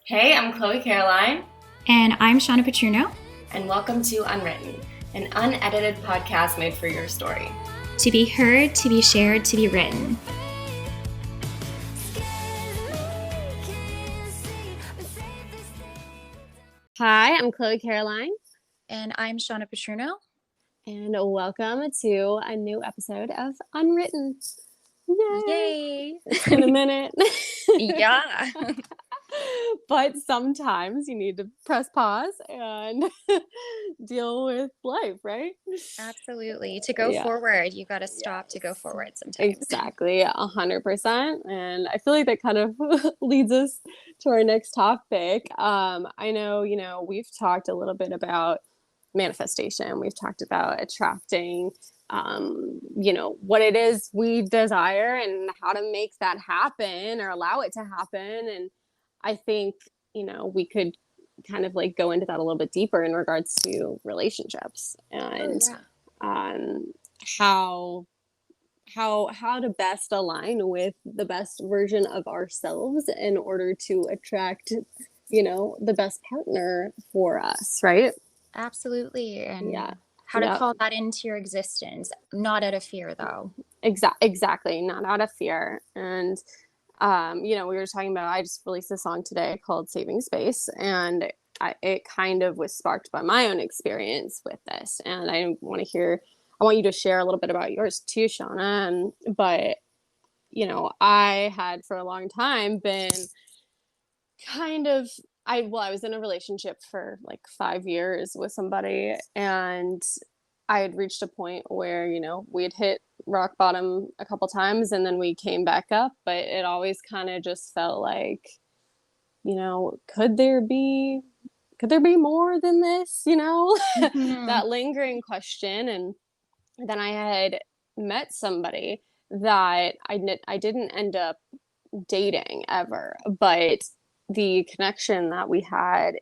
Hey, I'm Chloé Caroline, And I'm Shawna Patruno. and welcome to Unwritten, an unedited podcast made for your story. To be heard, to be shared, to be written. Hi, I'm Chloé Caroline, And I'm Shawna Patruno. and welcome to a new episode of Unwritten. Yay! Yay! It's been a minute. Yeah. But sometimes you need to press pause and deal with life, right? Absolutely. To go Yeah. forward, you got to stop to go Yes. forward sometimes. Exactly, 100%. And I feel like that kind of leads us to our next topic. I know, we've talked a little bit about manifestation. We've talked about attracting, what it is we desire and how to make that happen or allow it to happen. And I think, we could kind of like go into that a little bit deeper in regards to relationships Oh, and yeah. um, how how to best align with the best version of ourselves in order to attract, the best partner for us, right? Absolutely. Yeah. And how to Yeah. call that into your existence, not out of fear, though. Exactly. Not out of fear. And we were talking about, I just released a song today called Saving Space, and it kind of was sparked by my own experience with this. And I want you to share a little bit about yours too, Shawna. But, I had for a long time been kind of, I was in a relationship for like 5 years with somebody, and I had reached a point where, we had hit rock bottom a couple times and then we came back up, but it always kind of just felt like, could there be more than this, Mhm. that lingering question. And then I had met somebody that I didn't end up dating ever, but the connection that we had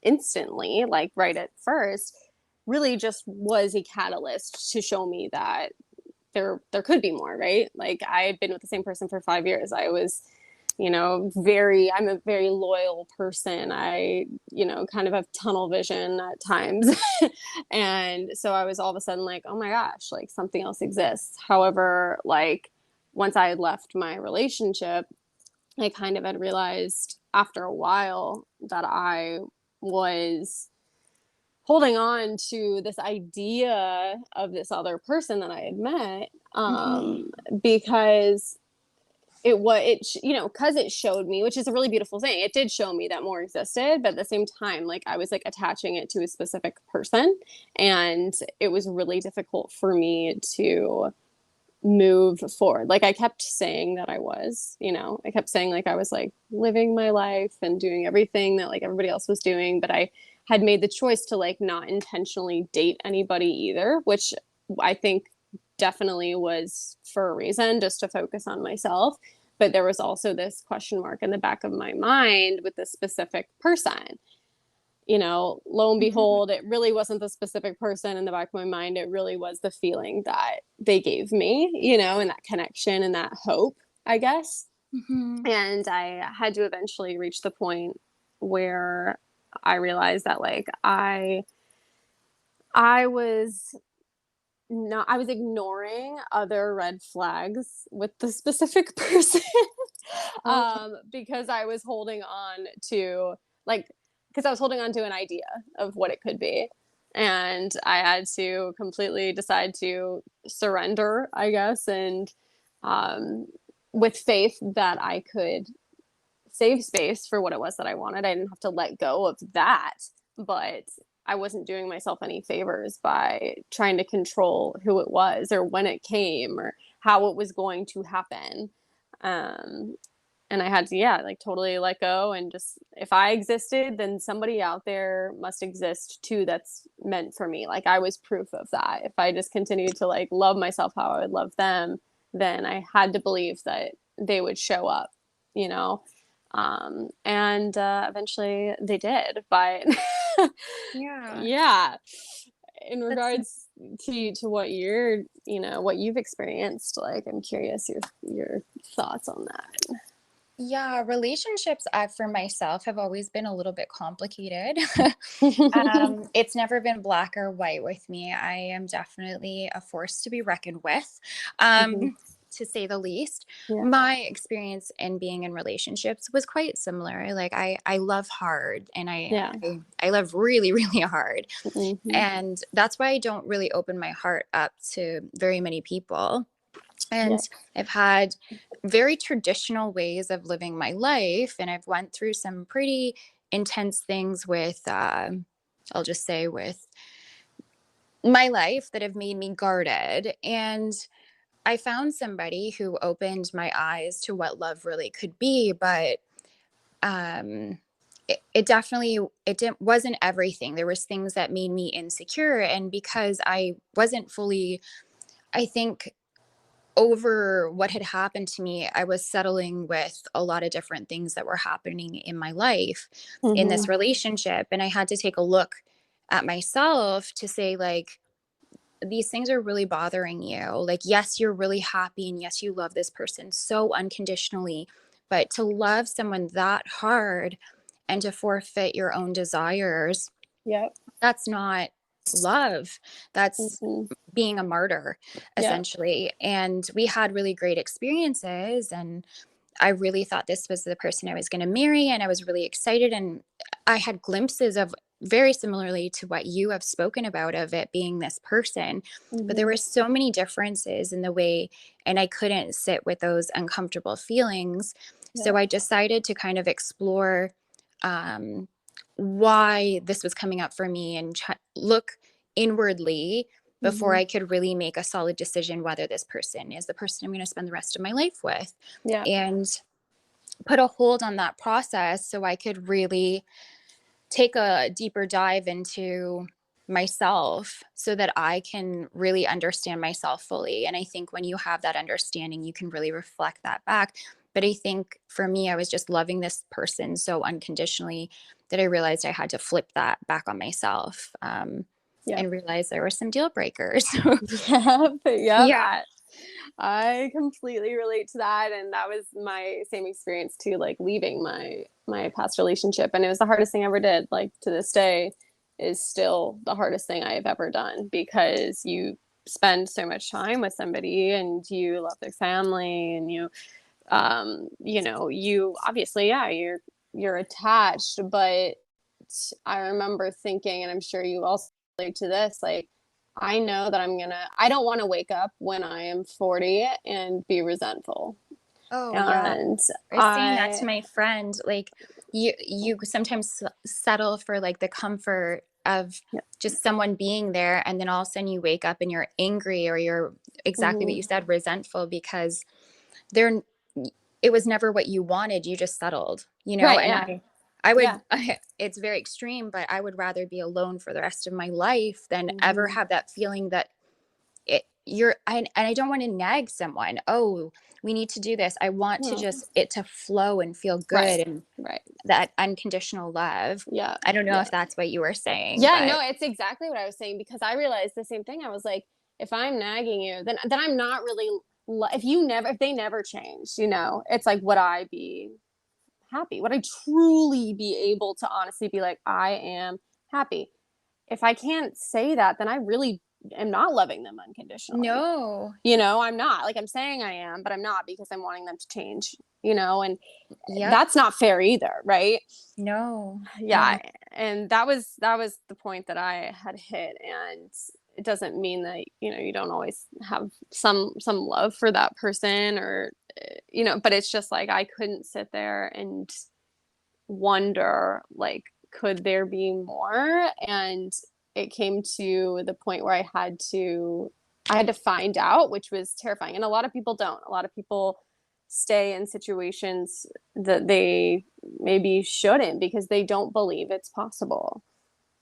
instantly, like right at first, really just was a catalyst to show me that there could be more, right? Like I had been with the same person for 5 years. I was, I'm a very loyal person. I, kind of have tunnel vision at times. And so I was all of a sudden like, oh my gosh, like something else exists. However, like once I had left my relationship, I kind of had realized after a while that I was holding on to this idea of this other person that I had met, Mhm. because because it showed me, which is a really beautiful thing. It did show me that more existed, but at the same time, like I was like attaching it to a specific person, and it was really difficult for me to move forward. Like I kept saying that I kept saying like I was like living my life and doing everything that like everybody else was doing, but I had made the choice to like not intentionally date anybody either, which I think definitely was for a reason, just to focus on myself. But there was also this question mark in the back of my mind with this specific person. Lo and Mhm. behold, it really wasn't the specific person in the back of my mind. It really was the feeling that they gave me, and that connection and that hope, I guess. Mhm. And I had to eventually reach the point where I realized that like I was not I was ignoring other red flags with the specific person, Okay. because I was holding on to like because I was holding on to an idea of what it could be. And I had to completely decide to surrender, I guess, and um, with faith that I could save space for what it was that I wanted. I didn't have to let go of that, but I wasn't doing myself any favors by trying to control who it was or when it came or how it was going to happen. Um, and I had to, yeah, like totally let go and just, if I existed, then somebody out there must exist too that's meant for me. Like I was proof of that. If I just continued to like love myself how I would love them, then I had to believe that they would show up, you know? And eventually they did. But Yeah. yeah, in That's regards to what what you've experienced, like I'm curious your thoughts on that. Yeah, relationships for myself have always been a little bit complicated. It's never been black or white with me. I am definitely a force to be reckoned with, Mhm. to say the least. Yeah. My experience in being in relationships was quite similar. Like I love hard, and Yeah. I love really really hard, Mhm. and that's why I don't really open my heart up to very many people. Yeah. And I've had very traditional ways of living my life, and I've went through some pretty intense things with I'll just say with my life that have made me guarded. And I found somebody who opened my eyes to what love really could be, but um it definitely wasn't everything. There was things that made me insecure, and because I wasn't fully, I think, over what had happened to me, I was settling with a lot of different things that were happening in my life in this Mhm. relationship. And I had to take a look at myself to say, like, these things are really bothering you. Like, yes, you're really happy, and yes, you love this person so unconditionally. But to love someone that hard and to forfeit your own desires, Yep. that's not love. That's Mhm. being a martyr, Yep. essentially. And we had really great experiences, and I really thought this was the person I was going to marry, and I was really excited. And I had glimpses of, very similarly to what you have spoken about, of it being this person, but there Mhm. were so many differences in the way, and I couldn't sit with those uncomfortable feelings. So Yep. I decided to kind of explore um, why this was coming up for me, and look inwardly before Mhm. I could really make a solid decision whether this person is the person I'm going to spend the rest of my life with, Yeah. and put a hold on that process so I could really take a deeper dive into myself so that I can really understand myself fully. And I think when you have that understanding, you can really reflect that back. But I think for me, I was just loving this person so unconditionally that I realized I had to flip that back on myself, Yep. and realize there were some deal breakers. Yep. Yep. Yeah. I completely relate to that, and that was my same experience too, like leaving my past relationship, and it was the hardest thing I ever did. Like to this day is still the hardest thing I've ever done, because you spend so much time with somebody and you love their family, and you obviously, yeah, you're attached, but I remember thinking, and I'm sure you also relate to this, like, I don't want to wake up when I am 40 and be resentful. Oh yeah. And I was saying that to I, my friend, like, you sometimes settle for like the comfort of yeah. just someone being there, and then all of a sudden you wake up and you're angry, or you're exactly what Hmm. you said, resentful, because they're it was never what you wanted. You just settled, Right. and Yeah. I would Yeah. it's very extreme, but I would rather be alone for the rest of my life than ever Hmm. have that feeling that and I don't want to nag someone. Oh, we need to do this. I want to No. just it to flow and feel Right. good, and Right. that unconditional love. Yeah. I don't know Yeah. if that's what you were saying, Yeah, but no, it's exactly what I was saying, because I realized the same thing. I was like, if I'm nagging you, then I'm not really if they never change, it's like, would I be happy? Would I truly be able to honestly be like, I am happy? If I can't say that, then I really am not loving them unconditionally. no. I'm not. Like, I'm saying I am, but I'm not, because I'm wanting them to change, and Yep. that's not fair either, right? No. Yeah, No. and that was the point that I had hit. And it doesn't mean that you don't always have some love for that person, or but it's just like I couldn't sit there and wonder, like, could there be more? And it came to the point where I had to find out, which was terrifying. And a lot of people don't. A lot of people stay in situations that they maybe shouldn't, because they don't believe it's possible,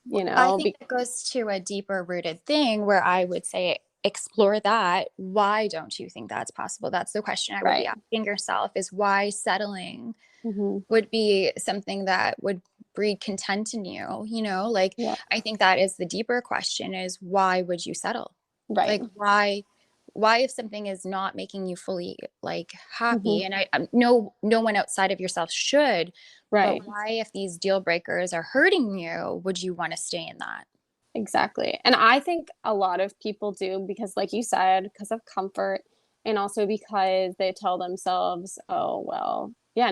you I know? think it goes to a deeper rooted thing where I would say explore that. Why don't you think that's possible? That's the question I would be Right. asking yourself, is why settling Hmm. would be something that would breed content in you, like, Yeah. I think that is the deeper question, is why would you settle? Right. Like, why? why if something is not making you fully like Mhm. happy, and I no one outside of yourself should, but Right. why if these deal breakers are hurting you, would you want to stay in that? Exactly. And I think a lot of people do because, like you said, because of comfort and also because they tell themselves, oh, well, yeah,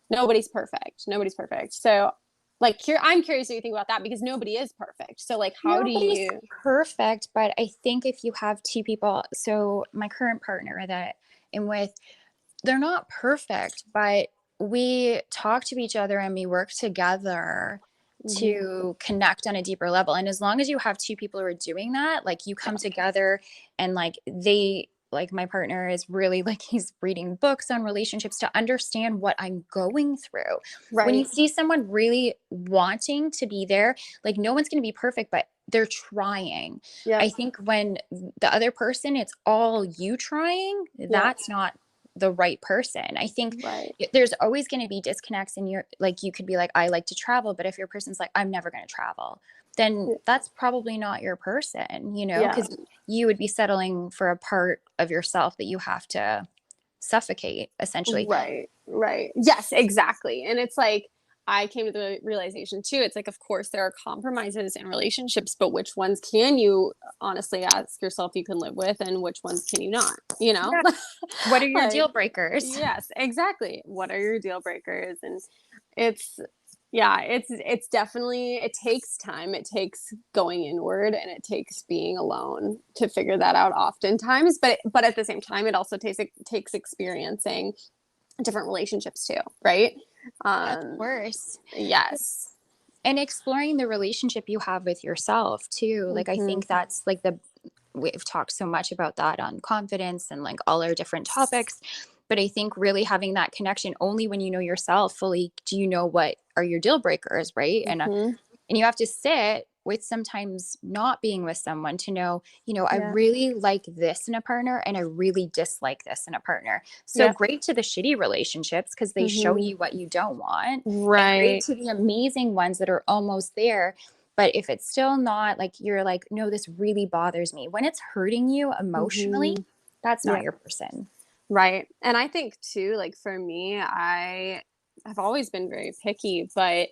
nobody's perfect. Nobody's perfect. So, like, I'm curious what you think about that because nobody is perfect. So, like, how do Nobody's you, perfect, but I think if you have two people, so my current partner that I'm with, they're not perfect, but we talk to each other and we work together mhm, to connect on a deeper level. And as long as you have two people who are doing that, like you come yeah, together and like they, like my partner is really like he's reading books on relationships to understand what I'm going through. When you right. see someone really wanting to be there, like no one's going to be perfect, but they're trying. I Yep. think when the other person, it's all you trying, Yep. that's not the right person. I think Right. there's always going to be disconnects in your, like you could be like I like to travel, but if your person's like I'm never going to travel, then y- that's probably not your person, you know, Yeah. cuz you would be settling for a part of yourself that you have to suffocate essentially. Right, right. Yes, exactly. And it's like I came to the realization too. It's like, of course, there are compromises in relationships, but which ones can you honestly ask yourself you can live with, and which ones can you not? You know, Yeah. What are your like deal breakers? yes, exactly. What are your deal breakers? And it's yeah, it's definitely it takes time. It takes going inward and it takes being alone to figure that out oftentimes. But at the same time, it takes experiencing different relationships too, right? Of Um, course. yes. And exploring the relationship you have with yourself too. Like I Hmm. think that's like the, we've talked so much about that on confidence and like all our different topics, but I think really having that connection only when you know yourself fully, do you know what are your deal breakers, right? Hmm. And you have to sit with sometimes not being with someone to know, you know, I Yeah. really like this in a partner and I really dislike this in a partner. So Yep. great to the shitty relationships because they show Hmm. you what you don't want, and great Right. to the amazing ones that are almost there. But if it's still not like you're like, no, this really bothers me, when it's hurting you emotionally, Hmm. that's not Yeah. your person. Right. And I think too, like for me, I have always been very picky, but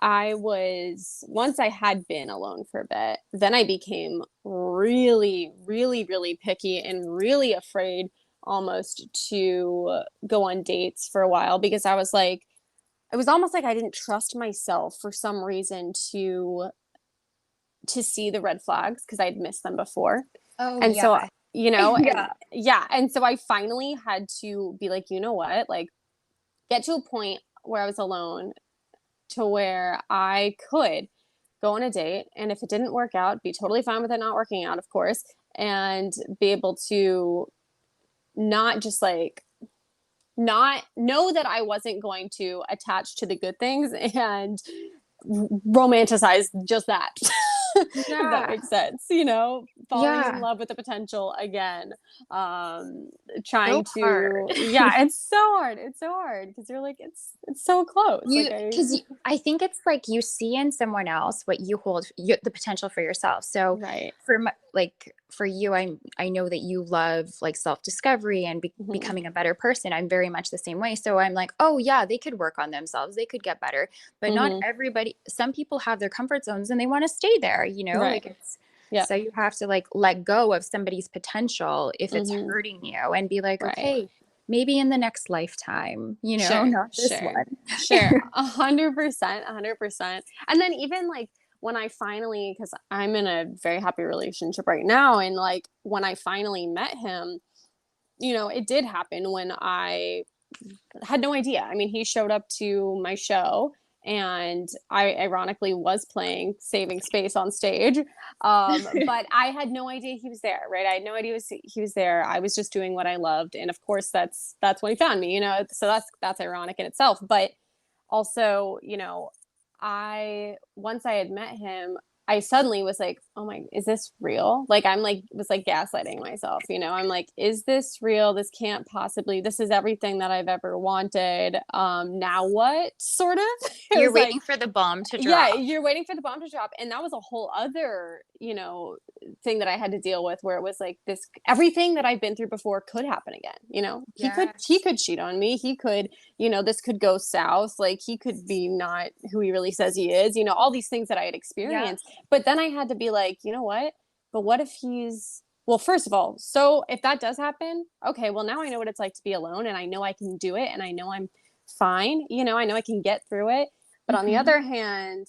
I was once I had been alone for a bit, then I became really, really, really picky and really afraid almost to go on dates for a while because I was like, it was almost like I didn't trust myself for some reason to see the red flags because I'd missed them before. Oh, And so, yeah. and Yeah. yeah, and so I finally had to be like, you know what? Like get to a point where I was alone to where I could go on a date and if it didn't work out, be totally fine with it not working out, of course, and be able to not just like not know that I wasn't going to attach to the good things and romanticize just that. If that Yeah. makes sense, you know, falling in Yeah. love with the potential again. Um, So trying hard. to, yeah, it's so hard. It's so hard because you're like, it's so close. Like You, because I think it's like you see in someone else what you hold the potential for yourself. So right. for my, like for you, I know that you love like self discovery and Hmm. becoming a better person. I'm very much the same way. So I'm like, oh yeah, they could work on themselves. They could get better. But not Hmm. everybody. Some people have their comfort zones and they want to stay there. You know, Right. like it's. Yep. So you have to like let go of somebody's potential if it's Hmm. hurting you and be like, Right. okay, maybe in the next lifetime, you know, Sure. not this Sure. one. Sure. 100%. 100%. And then even like when I finally, because I'm in a very happy relationship right now, and like when I finally met him, you know, it did happen when I had no idea. I mean, he showed up to my show and I ironically was playing Saving Space on stage. But I had no idea he was there, right? I had no idea he was there. I was just doing what I loved. And of course that's when he found me, you know. So that's ironic in itself. But also, you know, I once I had met him, I suddenly was like, oh my, is this real? Like, I'm like, was like gaslighting myself, you know, I'm like, is this real? This can't possibly, this is everything that I've ever wanted. Now what, sort of? It You're was like, waiting for the bomb to yeah, drop. you're waiting for the bomb to drop. And that was a whole other, you know, thing that I had to deal with, where it was like, this, everything that I've been through before could happen again. You know, he Yes. could cheat on me. He could, you know, this could go south. Like, he could be not who he really says he is, you know, all these things that I had Yeah. experienced. But then I had to be like, you know what? But what if he's, well, first of all, so if that does happen, okay, well, now I know what it's like to be alone, and I know I can do it, and I know I'm fine. You know, I know I can get through it. But on the Hmm. other hand,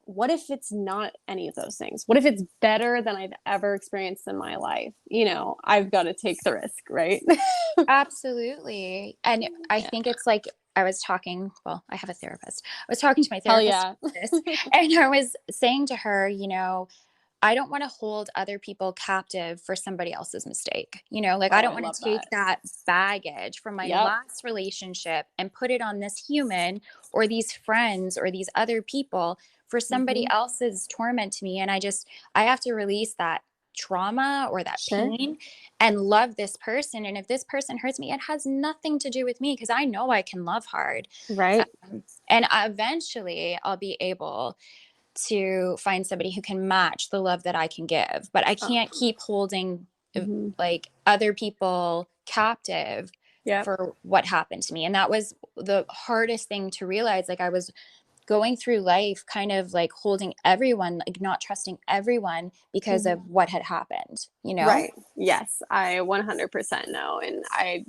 what if it's not any of those things? What if it's better than I've ever experienced in my life? You know, I've got to take the risk, right? Absolutely. And I Yeah. think it's like, I was talking, well, I have a therapist. I was talking to my Hell therapist yeah. about this, and I was saying to her, you know, I don't want to hold other people captive for somebody else's mistake. You know, like I Oh, don't I want love to that. take that baggage from my Yep. last relationship and put it on this human or these friends or these other people for somebody Mm-hmm. else's torment to me. And I have to release that trauma or that Sure. pain and love this person. And if this person hurts me, it has nothing to do with me because I know I can love hard. Right. And eventually I'll be able to find somebody who can match the love that I can give. But I Oh. can't keep holding Mm-hmm. like other people captive Yep. for what happened to me. And that was the hardest thing to realize. Like I was going through life kind of like holding everyone, like not trusting everyone because Mm-hmm. of what had happened, you know? Right. Yes, I 100% know. And I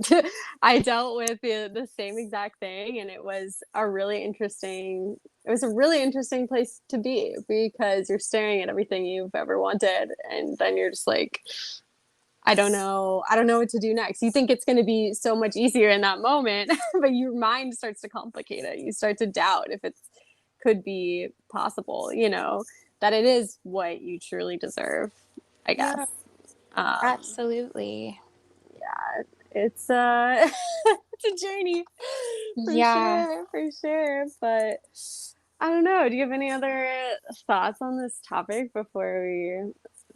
I dealt with the same exact thing, and it was a really interesting, it was a really interesting place to be, because you're staring at everything you've ever wanted, and then you're just like, I don't know what to do next. You think it's going to be so much easier in that moment, but your mind starts to complicate it. You start to doubt if it's could be possible, you know, that it is what you truly deserve, I guess. Yeah, Um, absolutely. yeah, it's it's a journey Yeah. for sure. But I don't know. Do you have any other thoughts on this topic before we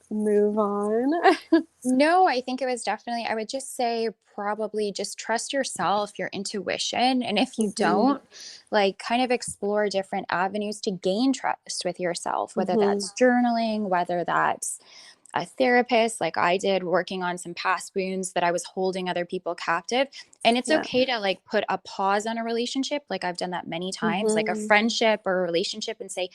move on? No, I think it was definitely, I would just say probably just trust yourself, your intuition. And if you Hmm. don't, like kind of explore different avenues to gain trust with yourself, whether Hmm. that's journaling, whether that's a therapist, like I did, working on some past wounds that I was holding other people captive. And it's Yeah. okay to like put a pause on a relationship. Like I've done that many times, like a Hmm. friendship or a relationship, and say,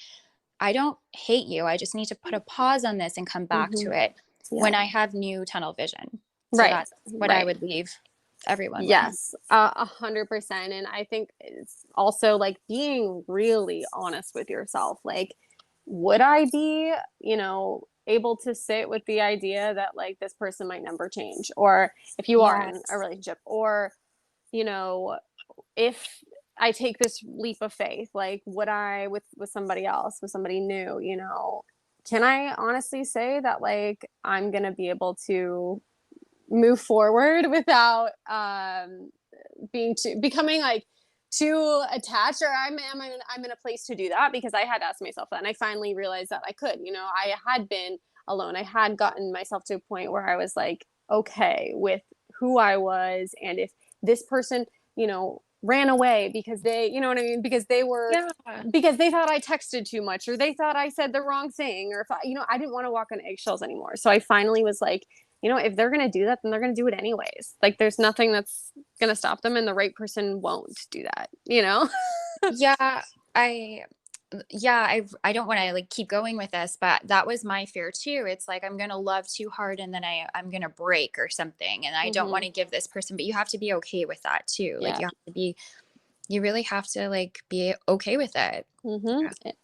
I don't hate you. I just need to put a pause on this and come back Hmm. to it Yeah. when I have new tunnel vision. So Right. that's what I Right. would leave everyone with. Yes, 100%. And I think it's also like being really honest with yourself. Like, would I be, you know, able to sit with the idea that like this person might never change? Or if you are in a Yes. relationship, or, you know, if I take this leap of faith, like, would I with somebody else, with somebody new, you know, can I honestly say that like I'm gonna be able to move forward without being too becoming like too attached, or I'm in a place to do that, because I had asked myself that, and I finally realized that I could, you know, I had been alone, I had gotten myself to a point where I was like okay with who I was, and if this person, you know, ran away because they, you know what I mean, because they were, Yeah. because they thought I texted too much, or they thought I said the wrong thing, or if I, you know, I didn't want to walk on eggshells anymore. So I finally was like, you know, if they're going to do that, then they're going to do it anyways. Like, there's nothing that's going to stop them, and the right person won't do that, you know? Yeah. I I don't want to like keep going with this, but that was my fear too. It's like I'm gonna love too hard and then I'm gonna break or something. And I don't want Hmm. to give this person, but you have to be okay with that too. Like Yeah. you really have to like be okay with it.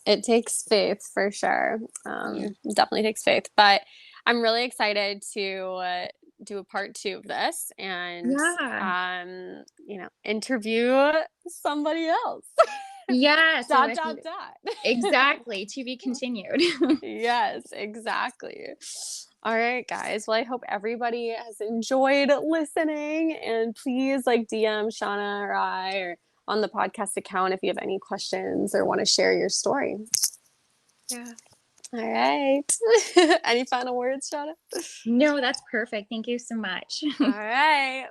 It takes faith for sure. Yeah. Definitely takes faith. But I'm really excited to do a part two of this, and, Yeah. you know, interview somebody else. Yeah. So Dot, if dot, dot. exactly to be continued. Yes, exactly. All right, guys. Well, I hope everybody has enjoyed listening. And please, like, DM Shawna or I, or on the podcast account, if you have any questions or want to share your story. Yeah. All right. Any final words, Shawna? No, that's perfect. Thank you so much. All right.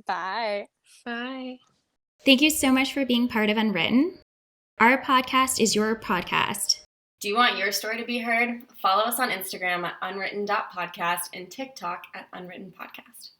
Bye. Bye. Thank you so much for being part of Unwritten. Our podcast is your podcast. Do you want your story to be heard? Follow us on Instagram at unwritten.podcast and TikTok at unwritten podcast.